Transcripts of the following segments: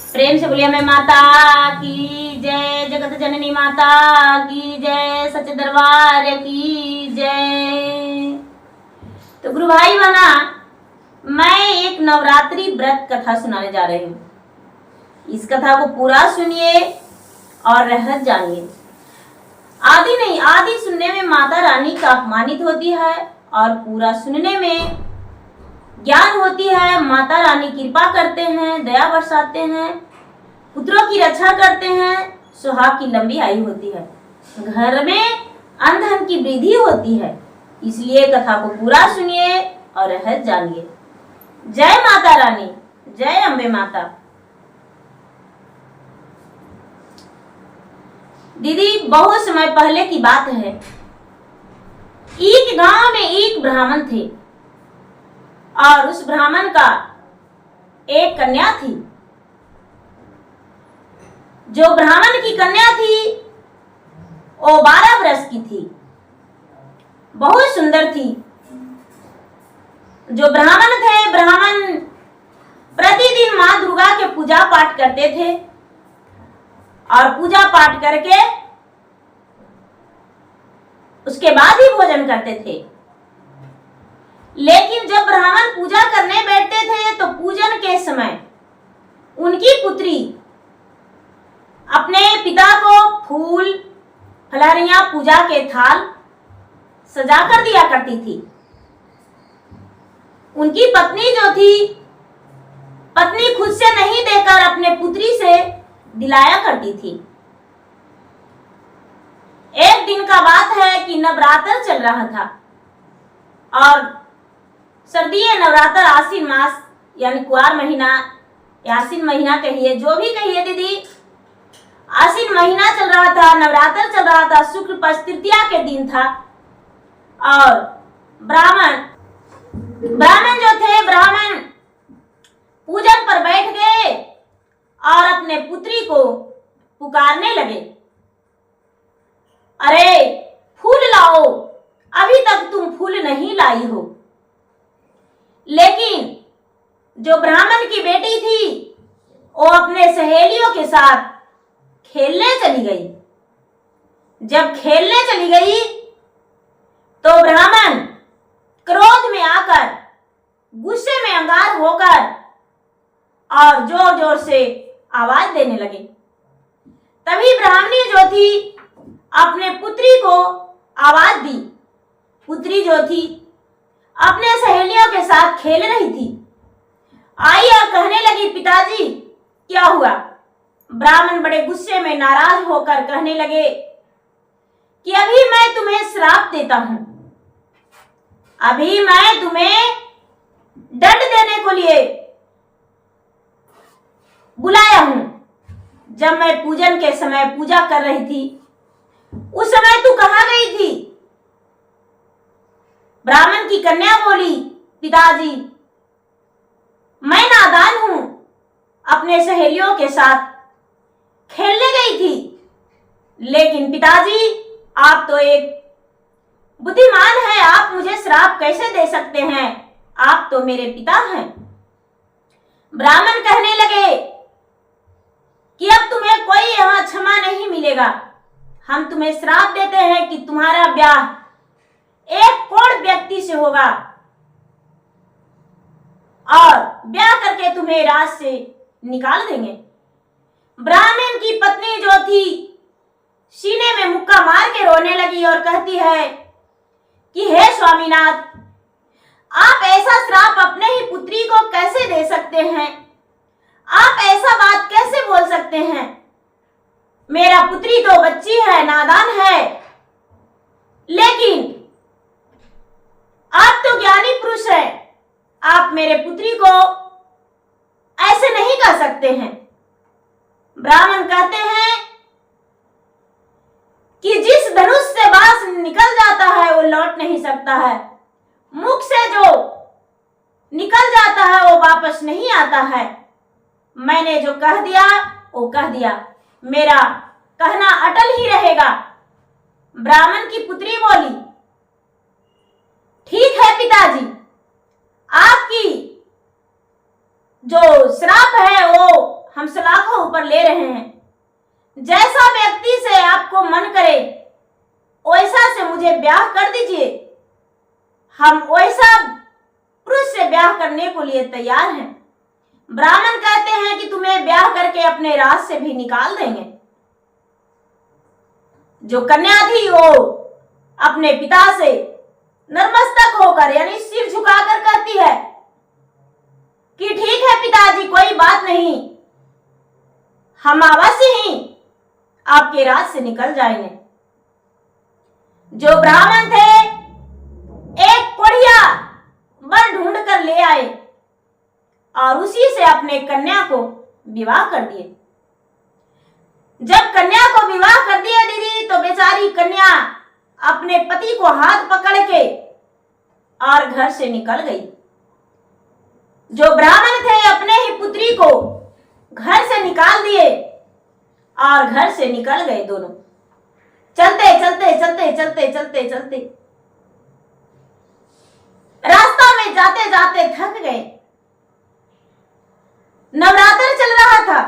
प्रेम से बोलिए अम्बे माता की जय, जगत जननी माता की जय, सच्चे दरबार की जय। तो गुरु भाई बहना, मैं एक नवरात्रि व्रत कथा सुनाने जा रही हूँ। इस कथा को पूरा सुनिए और रहस्य जानिए। आदि नहीं, आदि सुनने में माता रानी का अपमानित होती है और पूरा सुनने में ज्ञान होती है। माता रानी कृपा करते हैं, दया बरसाते हैं, पुत्रों की रक्षा करते हैं, सुहाग की लंबी आयु होती है, घर में अन्न धन की वृद्धि होती है। इसलिए कथा को पूरा सुनिए और रहस्य जानिए। जय माता रानी, जय अम्बे माता। दीदी, बहुत समय पहले की बात है। एक गांव में एक ब्राह्मण थे और उस ब्राह्मण का एक कन्या थी। जो ब्राह्मण की कन्या थी वो 12 वर्ष की थी, बहुत सुंदर थी। जो ब्राह्मण थे, ब्राह्मण प्रतिदिन मां दुर्गा के पूजा पाठ करते थे और पूजा पाठ करके उसके बाद ही भोजन करते थे। लेकिन जब ब्राह्मण पूजा करने बैठते थे तो पूजन के समय उनकी पुत्री अपने पिता को फूल, फलहरियां, पूजा के थाल सजा कर दिया करती थी। उनकी पत्नी जो थी, पत्नी खुद से नहीं देकर अपने पुत्री से दिलाया करती थी। एक दिन का बात है कि नवरात्र चल रहा था और सर्दीय नवरात्र, आश्विन मास यानी कुआर महीना, आश्विन महीना कहिए, जो भी कहिए दीदी, आश्विन महीना चल रहा था, नवरात्र चल रहा था। शुक्ल पक्ष तृतीया के दिन था और ब्राह्मण जो थे, ब्राह्मण पूजन पर बैठ गए और अपने पुत्री को पुकारने लगे, अरे फूल लाओ, अभी तक तुम फूल नहीं लाई हो। लेकिन जो ब्राह्मण की बेटी थी वो अपने सहेलियों के साथ खेलने चली गई। जब खेलने चली गई तो ब्राह्मण क्रोध में आकर, गुस्से में अंगार होकर और जोर जोर से आवाज देने लगे। तभी ब्राह्मणी जो थी अपने पुत्री को आवाज दी। पुत्री जो थी अपने सहेलियों के साथ खेल रही थी, आई और कहने लगी, पिताजी क्या हुआ? ब्राह्मण बड़े गुस्से में नाराज होकर कहने लगे कि अभी मैं तुम्हें श्राप देता हूं, अभी मैं तुम्हें दंड देने को लिए बुलाया हूं। जब मैं पूजन के समय पूजा कर रही थी उस समय तू कहां गई थी? ब्राह्मण की कन्या बोली, पिताजी मैं नादान हूं, अपने सहेलियों के साथ खेलने गई थी। लेकिन पिताजी आप तो एक बुद्धिमान है, आप मुझे श्राप कैसे दे सकते हैं? आप तो मेरे पिता हैं। ब्राह्मण कहने लगे कि अब तुम्हें कोई यहां क्षमा नहीं मिलेगा। हम तुम्हें श्राप देते हैं कि तुम्हारा ब्याह एक कोढ़ व्यक्ति से होगा और ब्याह करके तुम्हें राज से निकाल देंगे। ब्राह्मण की पत्नी जो थी सीने में मुक्का मार के रोने लगी और कहती है कि हे स्वामीनाथ, आप ऐसा श्राप अपने ही पुत्री को कैसे दे सकते हैं? आप ऐसा बात कैसे बोल सकते हैं? मेरा पुत्री तो बच्ची है, नादान है, लेकिन आप तो ज्ञानी पुरुष हैं, आप मेरे पुत्री को ऐसे नहीं कर सकते हैं। ब्राह्मण कहते हैं कि जिस धनुष से बांस निकल जाता है वो लौट नहीं सकता है, मुख से जो निकल जाता है वो वापस नहीं आता है। मैंने जो कह दिया वो कह दिया, मेरा कहना अटल ही रहेगा। ब्राह्मण की पुत्री बोली, ठीक है पिताजी, आपकी जो श्राप है वो हम सलाखों को ऊपर ले रहे हैं। जैसा व्यक्ति से आपको मन करे वैसा से मुझे ब्याह कर दीजिए, हम वैसा पुरुष से ब्याह करने को लिए तैयार हैं। ब्राह्मण कहते हैं कि तुम्हें ब्याह करके अपने राज से भी निकाल देंगे। जो कन्या थी वो अपने पिता से नतमस्तक होकर यानी सिर झुकाकर कहती है कि ठीक है पिताजी, कोई बात नहीं, हम अवश्य ही आपके राज से निकल जाएंगे। जो ब्राह्मण थे एक कोढ़िया वर ढूंढ कर ले आए और उसी से अपने कन्या को विवाह कर दिए। जब कन्या को विवाह कर दिया दीदी, तो बेचारी कन्या अपने पति को हाथ पकड़ के और घर से निकल गई। जो ब्राह्मण थे अपने ही पुत्री को घर से निकाल दिए और घर से निकल गए दोनों। चलते चलते चलते चलते चलते चलते रास्ता में जाते जाते थक गए। नवरात्र चल रहा था,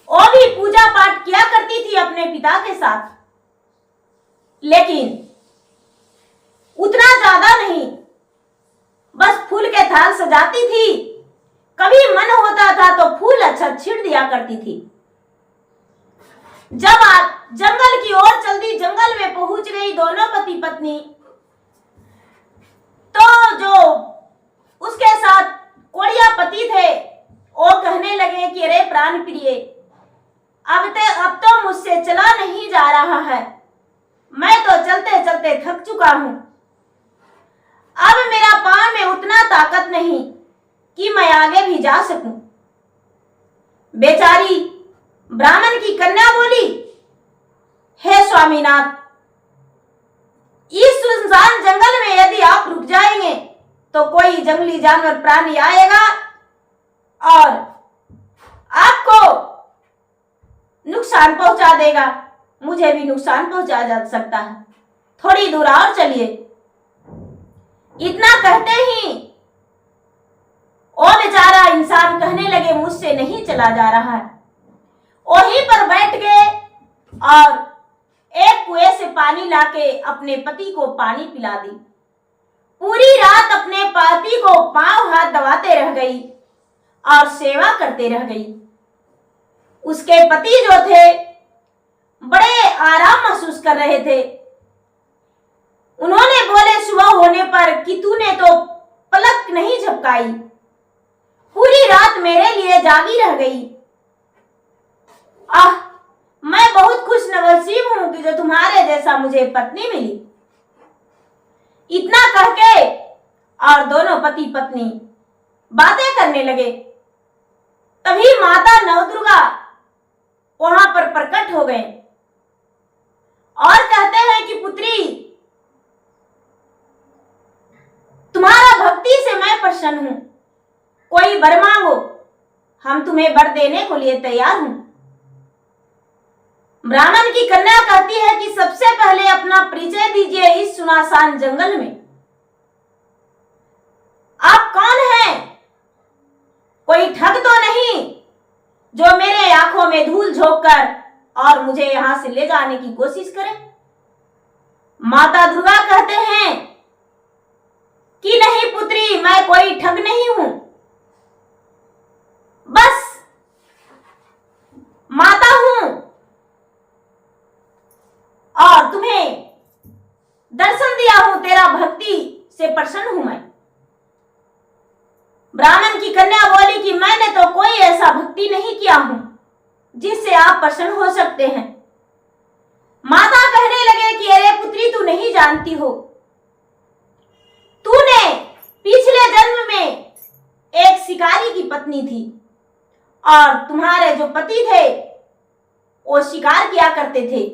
वो भी पूजा पाठ किया करती थी अपने पिता के साथ, लेकिन उतना ज्यादा नहीं, बस फूल के थाल सजाती थी। कभी मन होता था तो फूल अच्छा छीड़ दिया करती थी। जब आप जंगल की ओर चलती, जंगल में पहुंच गई दोनों पति पत्नी, तो जो उसके साथ कोढ़िया पति थे वो कहने लगे कि अरे प्राण प्रिय, अब तो मुझसे चला नहीं जा रहा है, मैं तो चलते चलते थक चुका हूं, अब मेरा पांव में उतना ताकत नहीं कि मैं आगे भी जा सकूं। बेचारी ब्राह्मण की कन्या बोली, हे स्वामीनाथ, इस सुनसान जंगल में यदि आप रुक जाएंगे तो कोई जंगली जानवर प्राणी आएगा और आपको नुकसान पहुंचा देगा, मुझे भी नुकसान पहुंचा जा सकता है, थोड़ी दूर और चलिए। इतना कहते ही वो बेचारा इंसान कहने लगे मुझसे नहीं चला जा रहा है। वहीं पर बैठ गए और एक कुएं से पानी लाके अपने पति को पानी पिला दी। पूरी रात अपने पति को पांव हाथ दबाते रह गई और सेवा करते रह गई। उसके पति जो थे बड़े आराम महसूस कर रहे थे। उन्होंने बोले सुबह होने पर कि तूने तो पलक नहीं झपकाई, पूरी रात मेरे लिए जागी रह गई। आह, मैं बहुत खुश नसीब हूं कि जो तुम्हारे जैसा मुझे पत्नी मिली। इतना कह के और दोनों पति पत्नी बातें करने लगे। तभी माता नवदुर्गा वहां पर प्रकट हो गए और कहते हैं कि पुत्री, तुम्हारा भक्ति से मैं प्रसन्न हूं, कोई वर मांगो, हम तुम्हें वर देने को लिए तैयार हूं। ब्राह्मण की कन्या कहती है कि सबसे पहले अपना परिचय दीजिए इस सुनसान जंगल में, आप कौन हैं? कोई ठग तो नहीं जो मेरे आंखों में धूल झोंक कर और मुझे यहां से ले जाने की कोशिश करे? माता दुर्गा कहते हैं कि नहीं पुत्री, मैं कोई ठग नहीं हूं, बस माता हूं और तुम्हें दर्शन दिया हूं, तेरा भक्ति से प्रसन्न हूं मैं। ब्राह्मण की कन्या बोली कि मैंने तो कोई ऐसा भक्ति नहीं किया हूं जिससे आप प्रसन्न हो सकते हैं। माता कहने लगे कि अरे पुत्री, तू नहीं जानती हो, तूने पिछले जन्म में एक शिकारी की पत्नी थी और तुम्हारे जो पति थे वो शिकार किया करते थे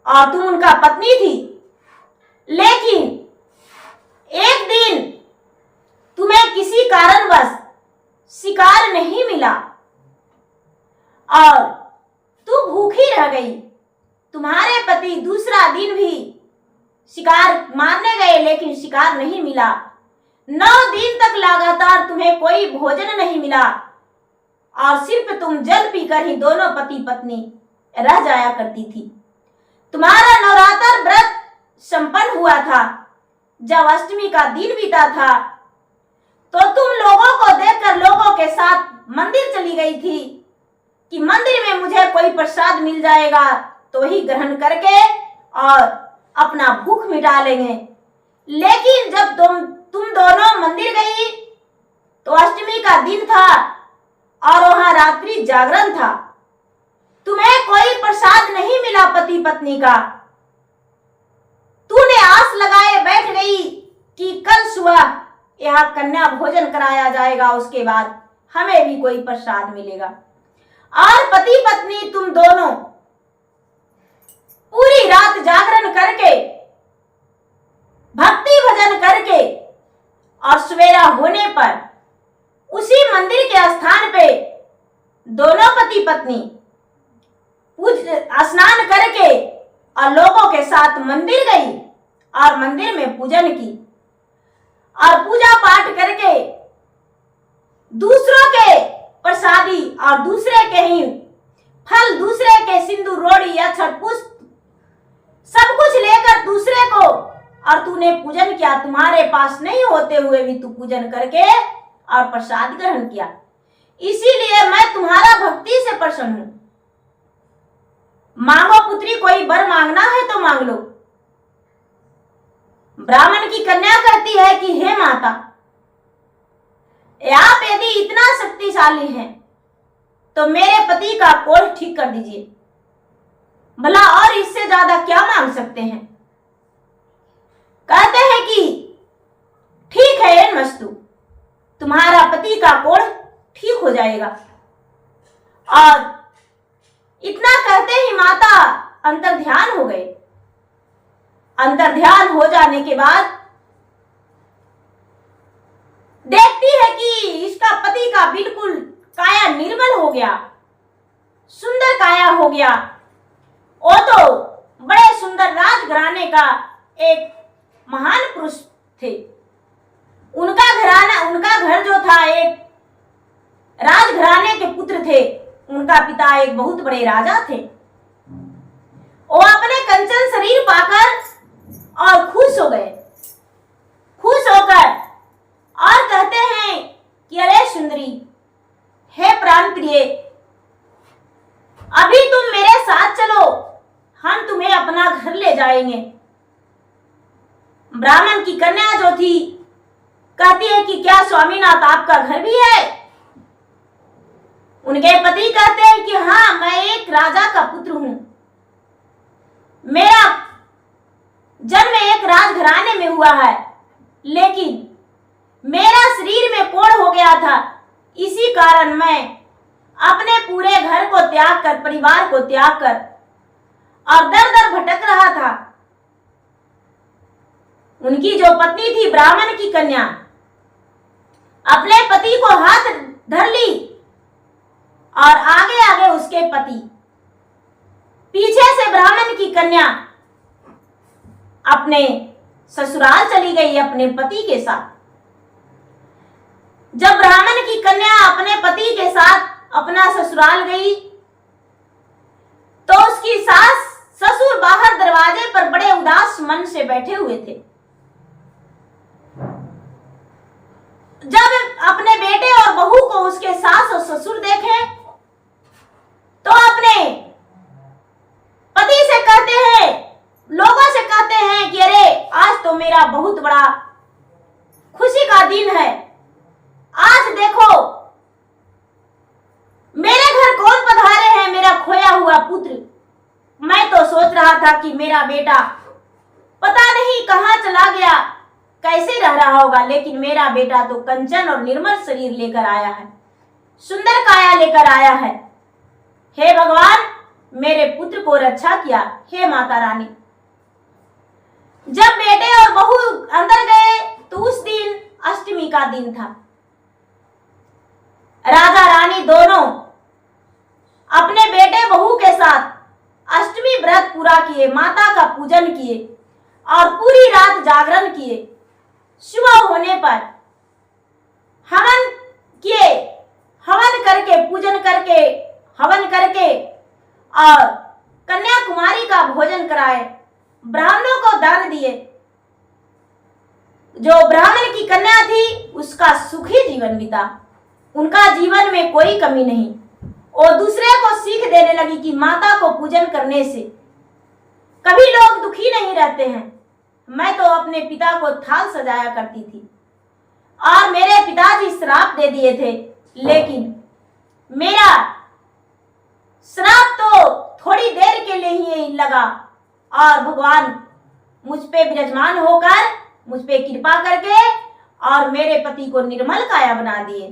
और तुम उनका पत्नी थी, लेकिन एक दिन तुम्हें किसी कारणवश शिकार नहीं मिला और तू भूखी रह गई। तुम्हारे पति दूसरा दिन भी शिकार मारने गए लेकिन शिकार नहीं मिला। 9 दिन तक लगातार तुम्हें कोई भोजन नहीं मिला। और सिर्फ तुम जल पीकर ही दोनों पति पत्नी रह जाया करती थी। तुम्हारा नवरात्र व्रत संपन्न हुआ था। जब अष्टमी का दिन बीता था तो तुम लोगों को देखकर लोगों के साथ मंदिर चली गई थी कि मंदिर में मुझे कोई प्रसाद मिल जाएगा तो ही ग्रहण करके और अपना भूख मिटा लेंगे। लेकिन जब तुम दोनों मंदिर गई तो अष्टमी का दिन था और वहां रात्रि जागरण था। तुम्हें कोई प्रसाद नहीं मिला पति पत्नी का। तूने आस लगाए बैठ गई कि कल सुबह यह कन्या भोजन कराया जाएगा, उसके बाद हमें भी कोई प्रसाद मिलेगा। और पति पत्नी तुम दोनों पूरी रात जागरण करके भक्ति भजन करके और सवेरा होने पर उसी मंदिर के स्थान पे दोनों पति पत्नी स्नान करके और लोगों के साथ मंदिर गई और मंदिर में पूजन की और पूजा पाठ करके दूसरों के प्रसादी और दूसरे के ही फल, दूसरे के सिंदूर, रोड़ी, अक्षत, पुष्प सब कुछ लेकर दूसरे को और तूने पूजन किया। तुम्हारे पास नहीं होते हुए भी तू पूजन करके और प्रसाद ग्रहण किया। इसीलिए मैं तुम्हारा भक्ति से प्रसन्न हूं। मांगो पुत्री, कोई वर मांगना है तो मांग लो। ब्राह्मण की कन्या कहती है कि हे माता, आप यदि इतना शक्तिशाली हैं तो मेरे पति का कोढ़ ठीक कर दीजिए। भला और इससे ज्यादा क्या मांग सकते हैं। कहते हैं कि ठीक है मस्तु, तुम्हारा पति का कोढ़ ठीक हो जाएगा। और इतना कहते ही माता अंतर ध्यान हो गए। अंतर ध्यान हो जाने के बाद देखती है कि इसका पति का बिल्कुल काया निर्मल हो गया, सुंदर काया हो गया। वो तो बड़े सुंदर राजघराने का एक महान पुरुष थे। उनका घर जो था एक राजघराने के पुत्र थे। उनका पिता एक बहुत बड़े राजा थे। वो अपने कंचन शरीर पाकर और खुश हो गए। खुश होकर और कहते हैं कि अरे सुंदरी, हे प्राण प्रिय, अभी तुम मेरे साथ चलो, हम तुम्हें अपना घर ले जाएंगे। ब्राह्मण की कन्या जो थी कहती है कि क्या स्वामीनाथ आपका घर भी है। उनके पति कहते हैं कि हाँ, मैं एक राजा का पुत्र हूं। मेरा जन्म एक राजघराने में हुआ है, लेकिन मेरा शरीर में कोढ़ हो गया था। इसी कारण मैं अपने पूरे घर को त्याग कर, परिवार को त्याग कर और दर दर भटक रहा था। उनकी जो पत्नी थी ब्राह्मण की कन्या, अपने पति को हाथ धर ली और आगे आगे उसके पति, पीछे से ब्राह्मण की कन्या अपने ससुराल चली गई अपने पति के साथ। जब ब्राह्मण की कन्या अपने पति के साथ अपना ससुराल गई तो उसकी सास ससुर बाहर दरवाजे पर बड़े उदास मन से बैठे हुए थे। जब अपने बेटे और बहू को उसके सास और ससुर देखे तो अपने पति से कहते हैं, लोगों से कहते हैं कि अरे आज तो मेरा बहुत बड़ा खुशी का दिन है। आज देखो मेरे घर कौन पधारे हैं, मेरा खोया हुआ पुत्र। मैं तो सोच रहा था कि मेरा बेटा पता नहीं कहां चला गया, कैसे रह रहा होगा, लेकिन मेरा बेटा तो कंचन और निर्मल शरीर लेकर आया है, सुंदर काया लेकर आया है। हे भगवान, मेरे पुत्र को रक्षा किया। हे माता रानी। जब बेटे और बहू अंदर गए तो उस दिन अष्टमी का दिन था। राजा रानी दोनों अपने बेटे बहू के साथ अष्टमी व्रत पूरा किए, माता का पूजन किए और पूरी रात जागरण किए। सुबह होने पर हवन किए, हवन करके पूजन करके, हवन करके और कन्याकुमारी का भोजन कराए, ब्राह्मणों को दान दिए। जो ब्राह्मण की कन्या थी उसका सुखी जीवन बीता, उनका जीवन में कोई कमी नहीं। और दूसरे को सीख देने लगी कि माता को पूजन करने से कभी लोग दुखी नहीं रहते हैं। मैं तो अपने पिता को थाल सजाया करती थी और मेरे पिताजी श्राप दे दिए थे, लेकिन मेरा श्राप तो थोड़ी देर के लिए ही लगा और भगवान मुझ पे विराजमान होकर, मुझ पे कृपा करके और मेरे पति को निर्मल काया बना दिए।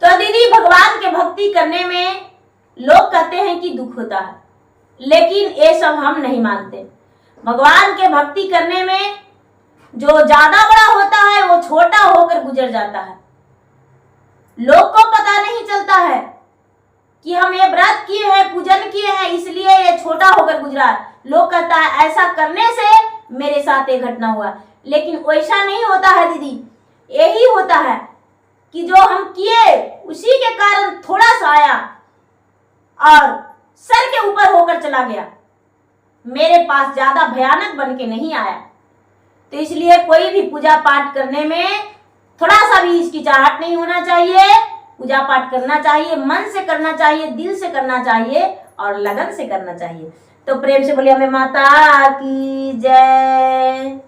तो दीदी, भगवान के भक्ति करने में लोग कहते हैं कि दुख होता है, लेकिन ये सब हम नहीं मानते। भगवान के भक्ति करने में जो ज्यादा बड़ा होता है वो छोटा होकर गुजर जाता है। लोग को पता नहीं चलता है कि हम ये व्रत किए हैं, पूजन किए हैं, इसलिए ये छोटा होकर गुजरा। लोग कहता है ऐसा करने से मेरे साथ ये घटना हुआ, लेकिन वैसा नहीं होता है दीदी। यही होता है कि जो हम किए उसी के कारण थोड़ा सा आया और सर के ऊपर होकर चला गया, मेरे पास ज्यादा भयानक बन के नहीं आया। तो इसलिए कोई भी पूजा पाठ करने में थोड़ा सा भी हिचकिचाहट नहीं होना चाहिए। पूजा पाठ करना चाहिए, मन से करना चाहिए, दिल से करना चाहिए और लगन से करना चाहिए। तो प्रेम से बोलिए हमें माता की जय।